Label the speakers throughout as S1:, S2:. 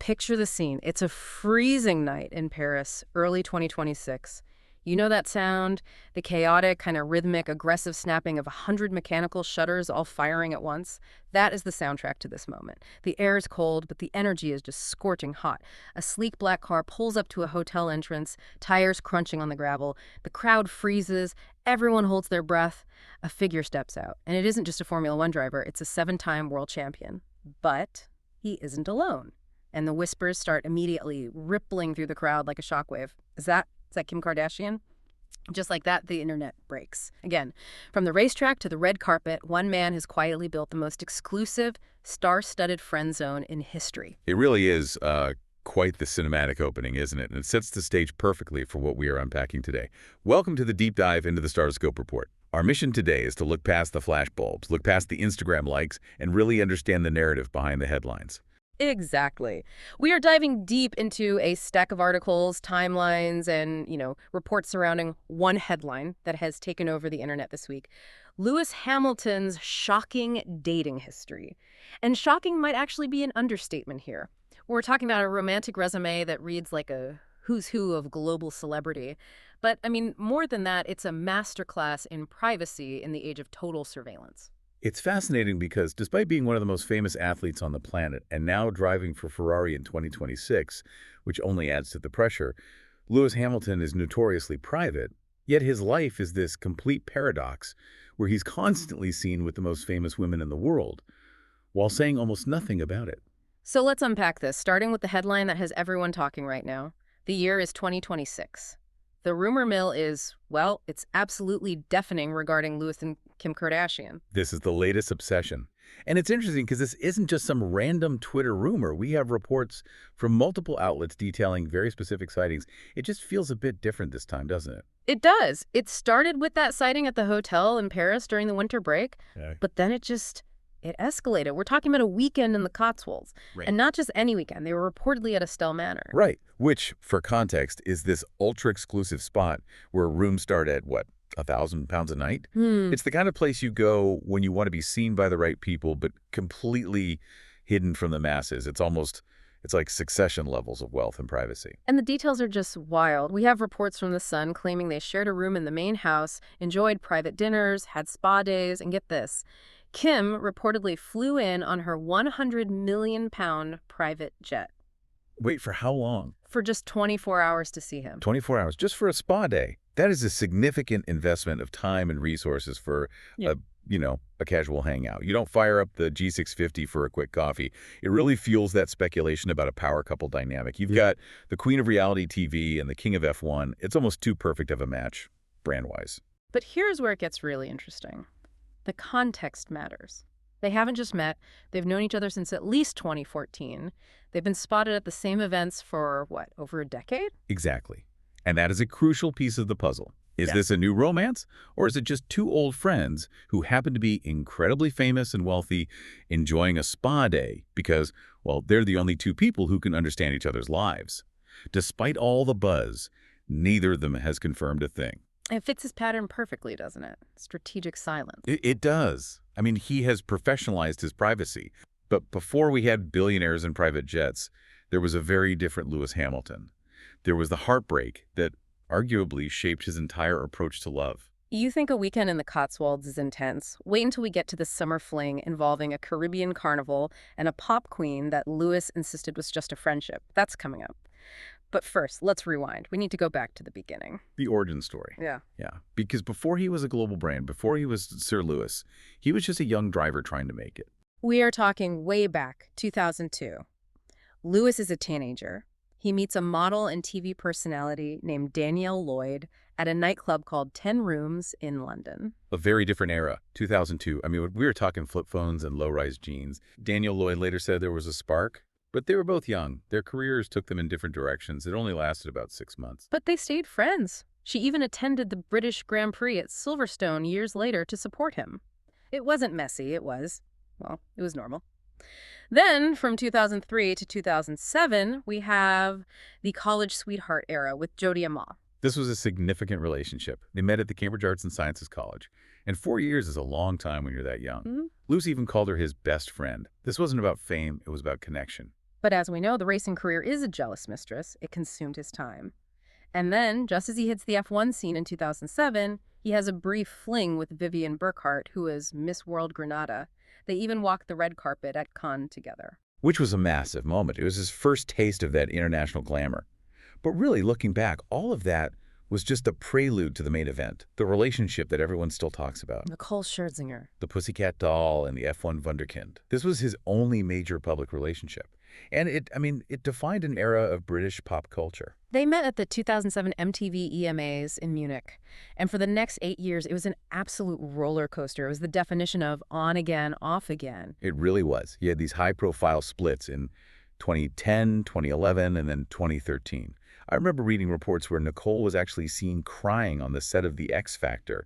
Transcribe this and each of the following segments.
S1: Picture the scene. It's a freezing night in Paris, early 2026. You know that sound? The chaotic, kind of rhythmic, aggressive snapping of 100 mechanical shutters all firing at once? That is the soundtrack to this moment. The air is cold, but the energy is just scorching hot. A sleek black car pulls up to a hotel entrance, tires crunching on the gravel. The crowd freezes. Everyone holds their breath. A figure steps out. And it isn't just a Formula One driver, it's a 7-time world champion. But he isn't alone. And the whispers start immediately rippling through the crowd like a shockwave. Is that Kim Kardashian? Just like that, the internet breaks. Again, from the racetrack to the red carpet, one man has quietly built the most exclusive, star-studded friend zone in history.
S2: It really is quite the cinematic opening, isn't it? And it sets the stage perfectly for what we are unpacking today. Welcome to the deep dive into the StarScope report. Our mission today is to look past the flashbulbs, look past the Instagram likes, and really understand the narrative behind the headlines.
S1: Exactly. We are diving deep into a stack of articles, timelines, and, reports surrounding one headline that has taken over the internet this week. Lewis Hamilton's shocking dating history. And shocking might actually be an understatement here. We're talking about a romantic resume that reads like a who's who of global celebrity. But, more than that, it's a masterclass in privacy in the age of total surveillance.
S2: It's fascinating because despite being one of the most famous athletes on the planet and now driving for Ferrari in 2026, which only adds to the pressure, Lewis Hamilton is notoriously private, yet his life is this complete paradox where he's constantly seen with the most famous women in the world, while saying almost nothing about it.
S1: So let's unpack this, starting with the headline that has everyone talking right now. The year is 2026. The rumor mill is, well, it's absolutely deafening regarding Lewis and Kim Kardashian.
S2: This is the latest obsession. And it's interesting because this isn't just some random Twitter rumor. We have reports from multiple outlets detailing very specific sightings. It just feels a bit different this time, doesn't it?
S1: It does. It started with that sighting at the hotel in Paris during the winter break, but then it escalated. We're talking about a weekend in the Cotswolds.
S2: Right.
S1: And not just any weekend. They were reportedly at Estelle Manor.
S2: Right, which, for context, is this ultra-exclusive spot where rooms start at, what, £1,000 a night? It's the kind of place you go when you want to be seen by the right people, but completely hidden from the masses. It's like Succession levels of wealth and privacy.
S1: And the details are just wild. We have reports from The Sun claiming they shared a room in the main house, enjoyed private dinners, had spa days, and get this, Kim reportedly flew in on her £100 million private jet.
S2: Wait, for how long?
S1: For just 24 hours to see him.
S2: 24 hours, just for a spa day. That is a significant investment of time and resources for, a casual hangout. You don't fire up the G650 for a quick coffee. It really fuels that speculation about a power couple dynamic. You've got the queen of reality TV and the king of F1. It's almost too perfect of a match, brand-wise.
S1: But here's where it gets really interesting. The context matters. They haven't just met. They've known each other since at least 2014. They've been spotted at the same events for, over a decade?
S2: Exactly. And that is a crucial piece of the puzzle. Is this a new romance, or is it just two old friends who happen to be incredibly famous and wealthy enjoying a spa day because, well, they're the only two people who can understand each other's lives? Despite all the buzz, neither of them has confirmed a thing.
S1: It fits his pattern perfectly, doesn't it? Strategic silence.
S2: It does. He has professionalized his privacy. But before we had billionaires and private jets, there was a very different Lewis Hamilton. There was the heartbreak that arguably shaped his entire approach to love.
S1: You think a weekend in the Cotswolds is intense. Wait until we get to the summer fling involving a Caribbean carnival and a pop queen that Lewis insisted was just a friendship. That's coming up. But first, let's rewind. We need to go back to the beginning.
S2: The origin story.
S1: Yeah.
S2: Because before he was a global brand, before he was Sir Lewis, he was just a young driver trying to make it.
S1: We are talking way back, 2002. Lewis is a teenager. He meets a model and TV personality named Danielle Lloyd at a nightclub called 10 Rooms in London.
S2: A very different era, 2002. We were talking flip phones and low-rise jeans. Danielle Lloyd later said there was a spark. But they were both young. Their careers took them in different directions. It only lasted about 6 months.
S1: But they stayed friends. She even attended the British Grand Prix at Silverstone years later to support him. It wasn't messy. It was normal. Then, from 2003 to 2007, we have the college sweetheart era with Jodie Ama.
S2: This was a significant relationship. They met at the Cambridge Arts and Sciences College. And 4 years is a long time when you're that young. Lewis even called her his best friend. This wasn't about fame. It was about connection.
S1: But as we know, the racing career is a jealous mistress. It consumed his time. And then, just as he hits the F1 scene in 2007, he has a brief fling with Vivian Burkhart, who is Miss World Granada. They even walk the red carpet at Cannes together.
S2: Which was a massive moment. It was his first taste of that international glamour. But really, looking back, all of that was just a prelude to the main event, the relationship that everyone still talks about.
S1: Nicole Scherzinger.
S2: The Pussycat Doll and the F1 Wunderkind. This was his only major public relationship. And it defined an era of British pop culture.
S1: They met at the 2007 MTV EMAs in Munich. And for the next 8 years, it was an absolute roller coaster. It was the definition of on again, off again.
S2: It really was. He had these high-profile splits in 2010, 2011, and then 2013. I remember reading reports where Nicole was actually seen crying on the set of The X Factor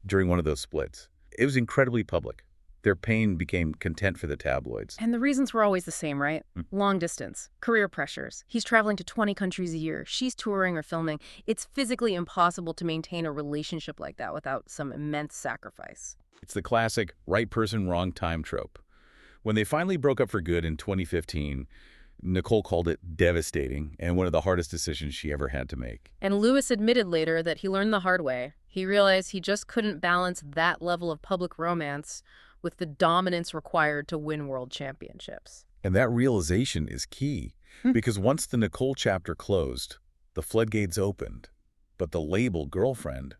S2: during one of those splits. It was incredibly public. Their pain became content for the tabloids.
S1: And the reasons were always the same, right? Long distance, career pressures. He's traveling to 20 countries a year. She's touring or filming. It's physically impossible to maintain a relationship like that without some immense sacrifice.
S2: It's the classic right person, wrong time trope. When they finally broke up for good in 2015, Nicole called it devastating and one of the hardest decisions she ever had to make.
S1: And Lewis admitted later that he learned the hard way. He realized he just couldn't balance that level of public romance with the dominance required to win world championships.
S2: And that realization is key, because once the Nicole chapter closed, the floodgates opened, but the label girlfriend,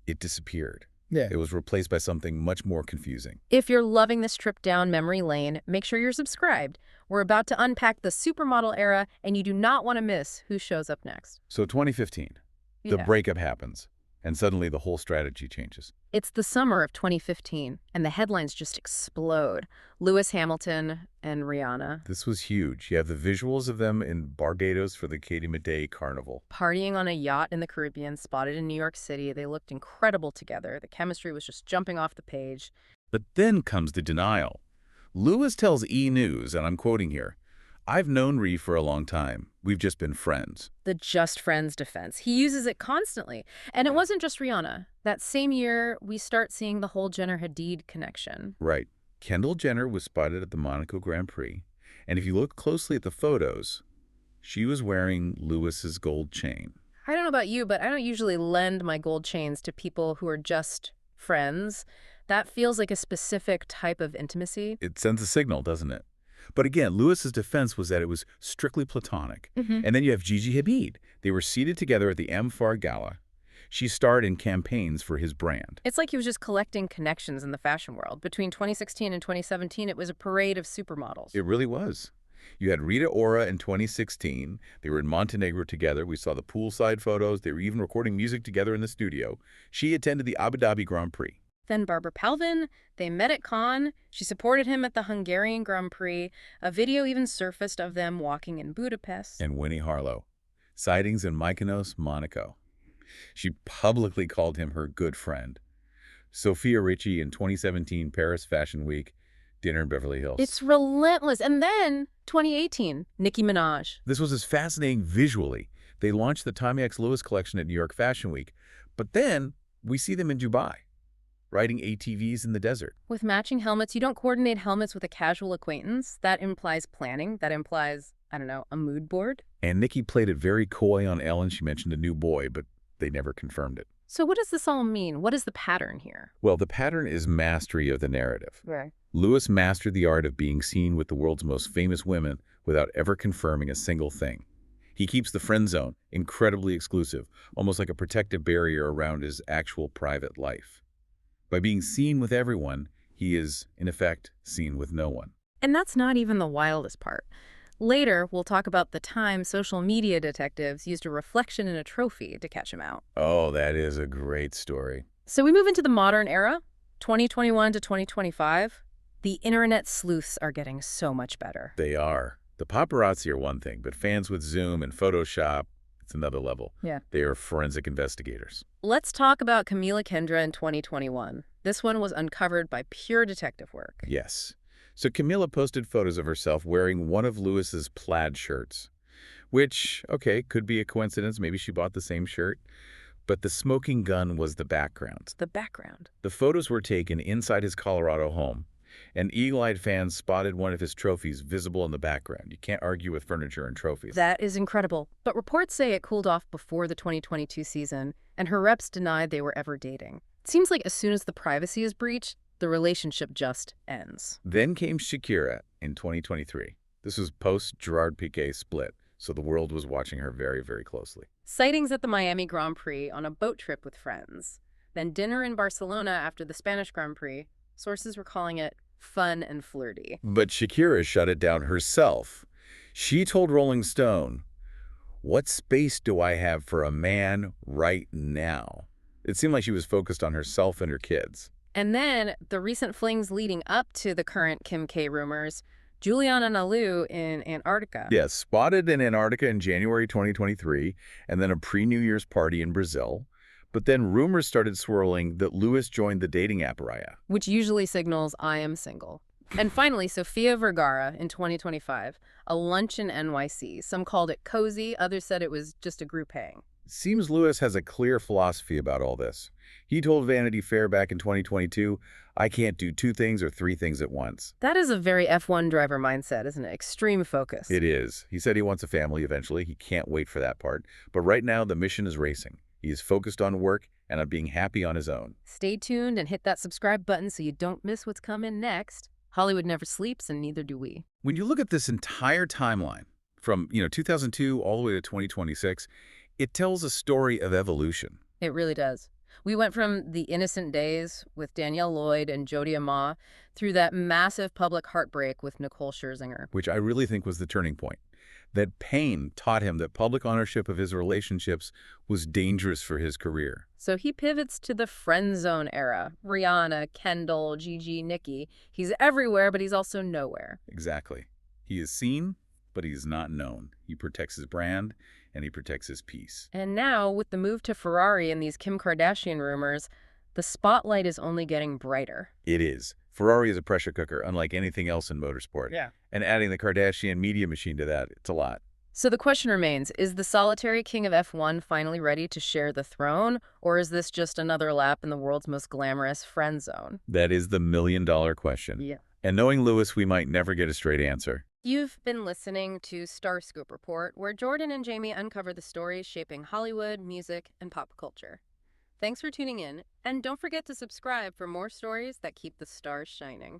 S2: it disappeared.
S3: Yeah.
S2: It was replaced by something much more confusing.
S1: If you're loving this trip down memory lane, make sure you're subscribed. We're about to unpack the supermodel era, and you do not want to miss who shows up next.
S2: So 2015, the breakup happens, and suddenly the whole strategy changes.
S1: It's the summer of 2015, and the headlines just explode. Lewis Hamilton and Rihanna.
S2: This was huge. You have the visuals of them in Barbados for the Katie Midday Carnival.
S1: Partying on a yacht in the Caribbean, spotted in New York City. They looked incredible together. The chemistry was just jumping off the page.
S2: But then comes the denial. Lewis tells E! News, and I'm quoting here, "I've known Rhi for a long time. We've just been friends."
S1: The just friends defense. He uses it constantly. And it wasn't just Rihanna. That same year, we start seeing the whole Jenner-Hadid connection.
S2: Right. Kendall Jenner was spotted at the Monaco Grand Prix. And if you look closely at the photos, she was wearing Lewis's gold chain.
S1: I don't know about you, but I don't usually lend my gold chains to people who are just friends. That feels like a specific type of intimacy.
S2: It sends a signal, doesn't it? But again, Lewis's defense was that it was strictly platonic. And then you have Gigi Hadid. They were seated together at the M4 Gala. She starred in campaigns for his brand.
S1: It's like he was just collecting connections in the fashion world. Between 2016 and 2017, it was a parade of supermodels.
S2: It really was. You had Rita Ora in 2016. They were in Montenegro together. We saw the poolside photos. They were even recording music together in the studio. She attended the Abu Dhabi Grand Prix.
S1: Then Barbara Palvin, they met at Cannes. She supported him at the Hungarian Grand Prix. A video even surfaced of them walking in Budapest.
S2: And Winnie Harlow. Sightings in Mykonos, Monaco. She publicly called him her good friend. Sophia Richie in 2017 Paris Fashion Week, dinner in Beverly Hills.
S1: It's relentless. And then 2018, Nicki Minaj.
S2: This was as fascinating visually. They launched the Tommy X Lewis collection at New York Fashion Week. But then we see them in Dubai, riding ATVs in the desert.
S1: With matching helmets, you don't coordinate helmets with a casual acquaintance. That implies planning. That implies, I don't know, a mood board.
S2: And Nicki played it very coy on Ellen. She mentioned a new boy, but they never confirmed it.
S1: So what does this all mean? What is the pattern here?
S2: Well, the pattern is mastery of the narrative.
S1: Right.
S2: Lewis mastered the art of being seen with the world's most famous women without ever confirming a single thing. He keeps the friend zone incredibly exclusive, almost like a protective barrier around his actual private life. By being seen with everyone, he is, in effect, seen with no one.
S1: And that's not even the wildest part. Later, we'll talk about the time social media detectives used a reflection in a trophy to catch him out.
S2: Oh, that is a great story.
S1: So we move into the modern era, 2021 to 2025. The internet sleuths are getting so much better.
S2: They are. The paparazzi are one thing, but fans with Zoom and Photoshop, it's another level.
S1: Yeah.
S2: They are forensic investigators.
S1: Let's talk about Camila Kendra in 2021. This one was uncovered by pure detective work.
S2: Yes. So Camila posted photos of herself wearing one of Lewis's plaid shirts, which, okay, could be a coincidence. Maybe she bought the same shirt. But the smoking gun was the background.
S1: The background.
S2: The photos were taken inside his Colorado home, and eagle-eyed fans spotted one of his trophies visible in the background. You can't argue with furniture and trophies.
S1: That is incredible. But reports say it cooled off before the 2022 season, and her reps denied they were ever dating. It seems like as soon as the privacy is breached, the relationship just ends.
S2: Then came Shakira in 2023. This was post-Gerard Piqué split, so the world was watching her very, very closely.
S1: Sightings at the Miami Grand Prix on a boat trip with friends. Then dinner in Barcelona after the Spanish Grand Prix. Sources were calling it fun and flirty.
S2: But Shakira shut it down herself. She told Rolling Stone, "What space do I have for a man right now?" It seemed like she was focused on herself and her kids.
S1: And then the recent flings leading up to the current Kim K rumors, Juliana Nalu in Antarctica.
S2: Yes, spotted in Antarctica in January 2023, and then a pre-New Year's party in Brazil. But then rumors started swirling that Lewis joined the dating app Raya.
S1: Which usually signals I am single. And finally, Sofia Vergara in 2025, a lunch in NYC. Some called it cozy, others said it was just a group hang.
S2: Seems Lewis has a clear philosophy about all this. He told Vanity Fair back in 2022, "I can't do two things or three things at once."
S1: That is a very F1 driver mindset, isn't it? Extreme focus.
S2: It is. He said he wants a family eventually. He can't wait for that part. But right now, the mission is racing. He is focused on work and on being happy on his own.
S1: Stay tuned and hit that subscribe button so you don't miss what's coming next. Hollywood never sleeps, and neither do we.
S2: When you look at this entire timeline, from 2002 all the way to 2026, it tells a story of evolution.
S1: It really does. We went from the innocent days with Danielle Lloyd and Jodie Ama through that massive public heartbreak with Nicole Scherzinger.
S2: Which I really think was the turning point. That pain taught him that public ownership of his relationships was dangerous for his career.
S1: So he pivots to the friend zone era. Rihanna, Kendall, Gigi, Nicki. He's everywhere, but he's also nowhere.
S2: Exactly. He is seen, but he's not known. He protects his brand, and he protects his peace.
S1: And now, with the move to Ferrari and these Kim Kardashian rumors, the spotlight is only getting brighter.
S2: It is. Ferrari is a pressure cooker, unlike anything else in motorsport.
S1: Yeah.
S2: And adding the Kardashian media machine to that, it's a lot.
S1: So the question remains, is the solitary king of F1 finally ready to share the throne, or is this just another lap in the world's most glamorous friend zone?
S2: That is the million-dollar question.
S1: Yeah.
S2: And knowing Lewis, we might never get a straight answer.
S1: You've been listening to StarScope Report, where Jordan and Jamie uncover the stories shaping Hollywood, music, and pop culture. Thanks for tuning in, and don't forget to subscribe for more stories that keep the stars shining.